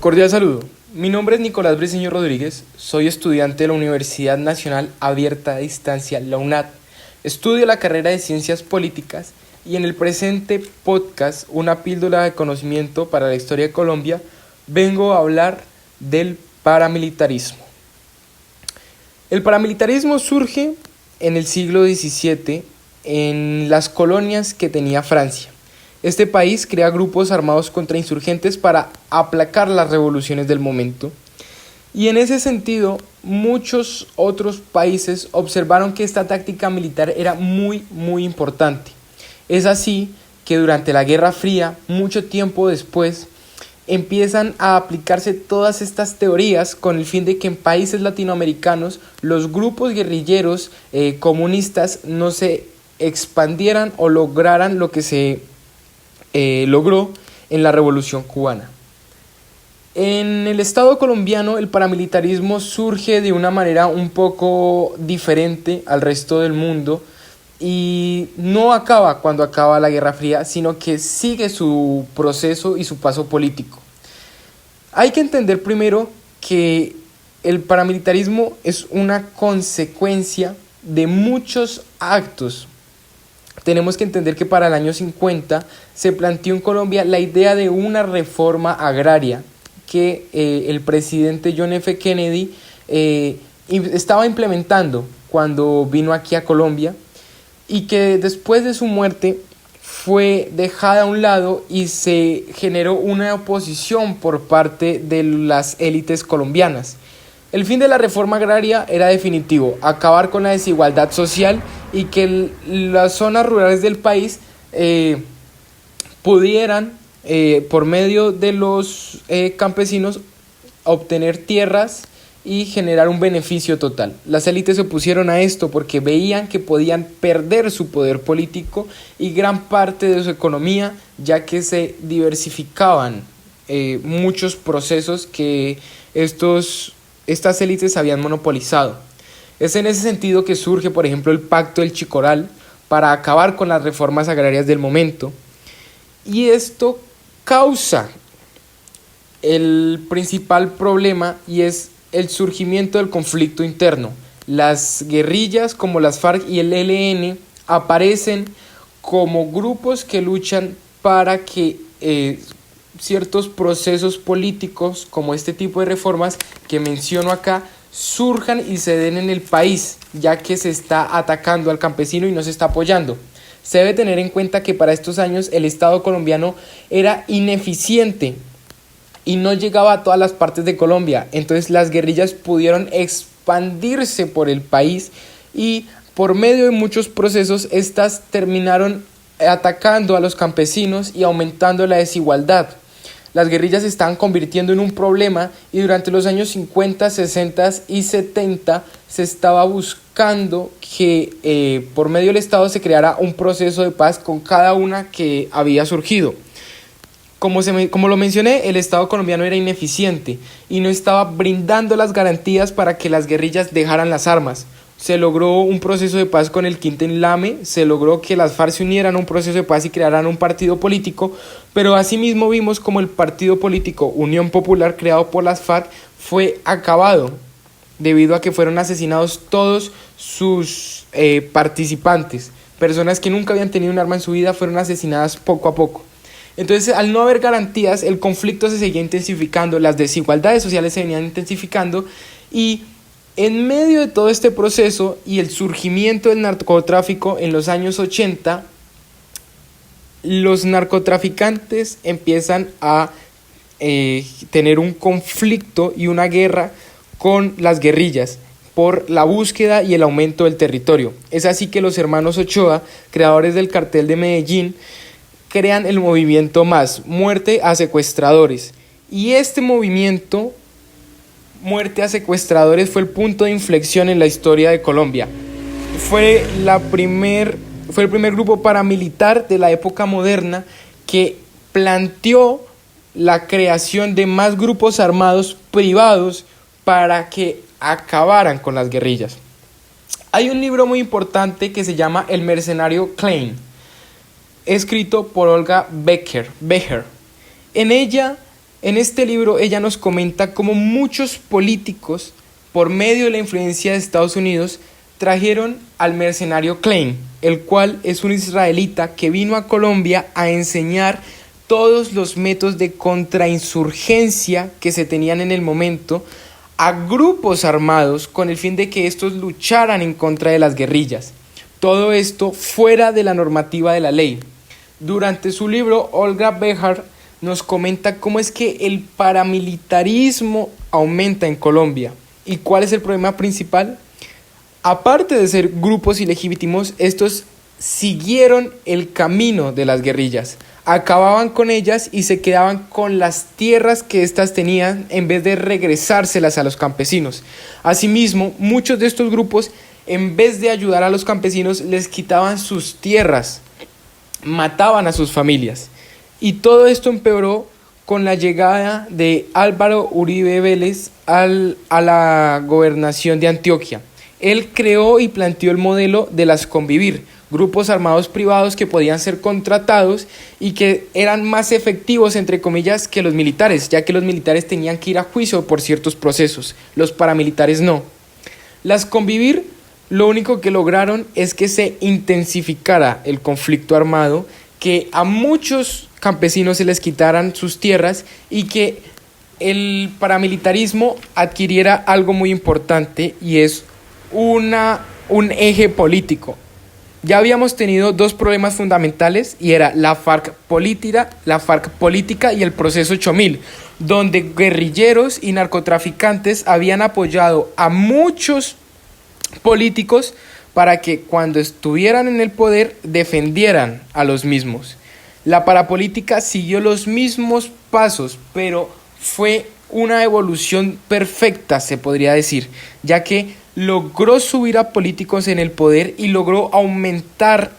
Cordial saludo. Mi nombre es Nicolás Briceño Rodríguez, soy estudiante de la Universidad Nacional Abierta a Distancia, la UNAD. Estudio la carrera de Ciencias Políticas y en el presente podcast, una píldora de conocimiento para la historia de Colombia, vengo a hablar del paramilitarismo. El paramilitarismo surge en el siglo XVII en las colonias que tenía Francia. Este país crea grupos armados contra insurgentes para aplacar las revoluciones del momento. Y en ese sentido, muchos otros países observaron que esta táctica militar era muy importante. Es así que durante la Guerra Fría, mucho tiempo después, empiezan a aplicarse todas estas teorías con el fin de que en países latinoamericanos los grupos guerrilleros comunistas no se expandieran o lograran lo que se logró en la Revolución Cubana. En el Estado colombiano el paramilitarismo surge de una manera un poco diferente al resto del mundo y no acaba cuando acaba la Guerra Fría, sino que sigue su proceso y su paso político. Hay que entender primero que el paramilitarismo es una consecuencia de muchos actos. Tenemos que entender que para el año 50 se planteó en Colombia la idea de una reforma agraria que el presidente John F. Kennedy estaba implementando cuando vino aquí a Colombia y que después de su muerte fue dejada a un lado y se generó una oposición por parte de las élites colombianas. El fin de la reforma agraria era definitivo, acabar con la desigualdad social y que las zonas rurales del país pudieran, por medio de los campesinos, obtener tierras y generar un beneficio total. Las élites se opusieron a esto porque veían que podían perder su poder político y gran parte de su economía, ya que se diversificaban muchos procesos que estas élites habían monopolizado. Es en ese sentido que surge, por ejemplo, el Pacto del Chicoral para acabar con las reformas agrarias del momento. Y esto causa el principal problema y es el surgimiento del conflicto interno. Las guerrillas como las FARC y el ELN aparecen como grupos que luchan para que ciertos procesos políticos como este tipo de reformas que menciono acá surjan y se den en el país, ya que se está atacando al campesino y no se está apoyando. Se debe tener en cuenta que para estos años el Estado colombiano era ineficiente y no llegaba a todas las partes de Colombia. Entonces las guerrillas pudieron expandirse por el país y por medio de muchos procesos estas terminaron atacando a los campesinos y aumentando la desigualdad. Las guerrillas se estaban convirtiendo en un problema y durante los años 50, 60 y 70 se estaba buscando que por medio del Estado se creara un proceso de paz con cada una que había surgido. Como lo mencioné, el Estado colombiano era ineficiente y no estaba brindando las garantías para que las guerrillas dejaran las armas. Se logró un proceso de paz con el Quinto-Enlame, se logró que las FARC se unieran a un proceso de paz y crearan un partido político, pero asimismo vimos como el partido político Unión Popular creado por las FARC fue acabado debido a que fueron asesinados todos sus participantes. Personas que nunca habían tenido un arma en su vida fueron asesinadas poco a poco. Entonces, al no haber garantías, el conflicto se seguía intensificando, las desigualdades sociales se venían intensificando y en medio de todo este proceso y el surgimiento del narcotráfico en los años 80, los narcotraficantes empiezan a tener un conflicto y una guerra con las guerrillas por la búsqueda y el aumento del territorio. Es así que los hermanos Ochoa, creadores del cartel de Medellín, crean el movimiento MAS, Muerte a Secuestradores. Y este movimiento, Muerte a Secuestradores, fue el punto de inflexión en la historia de Colombia. Fue el primer grupo paramilitar de la época moderna que planteó la creación de más grupos armados privados para que acabaran con las guerrillas. Hay un libro muy importante que se llama El mercenario Klein, escrito por Olga Becker. En ella En este libro ella nos comenta cómo muchos políticos, por medio de la influencia de Estados Unidos, trajeron al mercenario Klein, el cual es un israelita que vino a Colombia a enseñar todos los métodos de contrainsurgencia que se tenían en el momento a grupos armados con el fin de que estos lucharan en contra de las guerrillas. Todo esto fuera de la normativa de la ley. Durante su libro, Olga Bejar nos comenta cómo es que el paramilitarismo aumenta en Colombia. ¿Y cuál es el problema principal? Aparte de ser grupos ilegítimos, estos siguieron el camino de las guerrillas. Acababan con ellas y se quedaban con las tierras que éstas tenían en vez de regresárselas a los campesinos. Asimismo, muchos de estos grupos, en vez de ayudar a los campesinos, les quitaban sus tierras, mataban a sus familias. Y todo esto empeoró con la llegada de Álvaro Uribe Vélez a la gobernación de Antioquia. Él creó y planteó el modelo de las convivir, grupos armados privados que podían ser contratados y que eran más efectivos, entre comillas, que los militares, ya que los militares tenían que ir a juicio por ciertos procesos, los paramilitares no. Las convivir lo único que lograron es que se intensificara el conflicto armado, que a muchos campesinos se les quitaran sus tierras y que el paramilitarismo adquiriera algo muy importante y es un eje político. Ya habíamos tenido dos problemas fundamentales y era la FARC política y el proceso 8000, donde guerrilleros y narcotraficantes habían apoyado a muchos políticos para que cuando estuvieran en el poder defendieran a los mismos. La parapolítica siguió los mismos pasos, pero fue una evolución perfecta, se podría decir, ya que logró subir a políticos en el poder y logró aumentar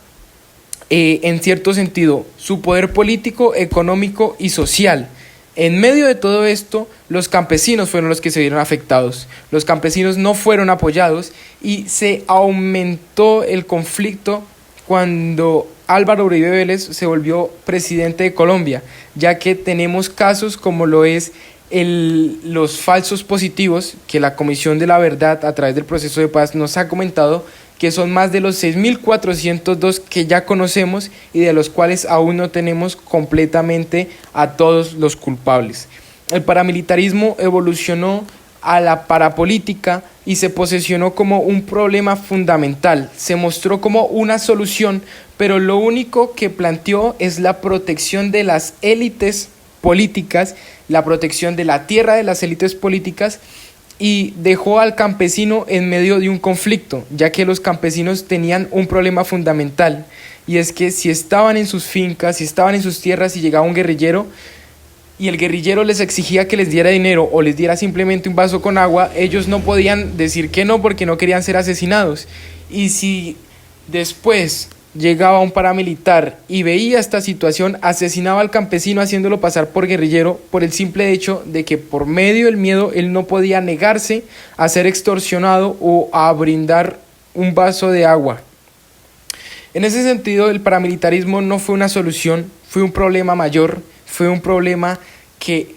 en cierto sentido su poder político, económico y social. En medio de todo esto, los campesinos fueron los que se vieron afectados. Los campesinos no fueron apoyados y se aumentó el conflicto cuando Álvaro Uribe Vélez se volvió presidente de Colombia, ya que tenemos casos como lo es los falsos positivos que la Comisión de la Verdad a través del proceso de paz nos ha comentado, que son más de los 6.402 que ya conocemos y de los cuales aún no tenemos completamente a todos los culpables. El paramilitarismo evolucionó a la parapolítica y se posicionó como un problema fundamental. Se mostró como una solución, pero lo único que planteó es la protección de las élites políticas, la protección de la tierra de las élites políticas, y dejó al campesino en medio de un conflicto, ya que los campesinos tenían un problema fundamental, y es que si estaban en sus fincas, si estaban en sus tierras y llegaba un guerrillero, y el guerrillero les exigía que les diera dinero o les diera simplemente un vaso con agua, ellos no podían decir que no porque no querían ser asesinados. Y si después llegaba un paramilitar y veía esta situación, asesinaba al campesino haciéndolo pasar por guerrillero por el simple hecho de que por medio del miedo él no podía negarse a ser extorsionado o a brindar un vaso de agua. En ese sentido, el paramilitarismo no fue una solución, fue un problema mayor, fue un problema que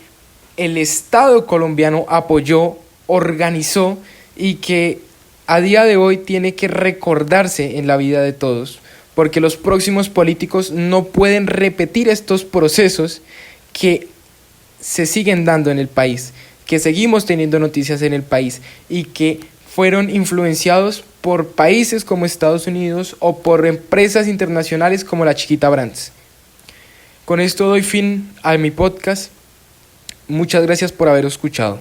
el Estado colombiano apoyó, organizó y que a día de hoy tiene que recordarse en la vida de todos, porque los próximos políticos no pueden repetir estos procesos que se siguen dando en el país, que seguimos teniendo noticias en el país y que fueron influenciados por países como Estados Unidos o por empresas internacionales como la Chiquita Brands. Con esto doy fin a mi podcast. Muchas gracias por haber escuchado.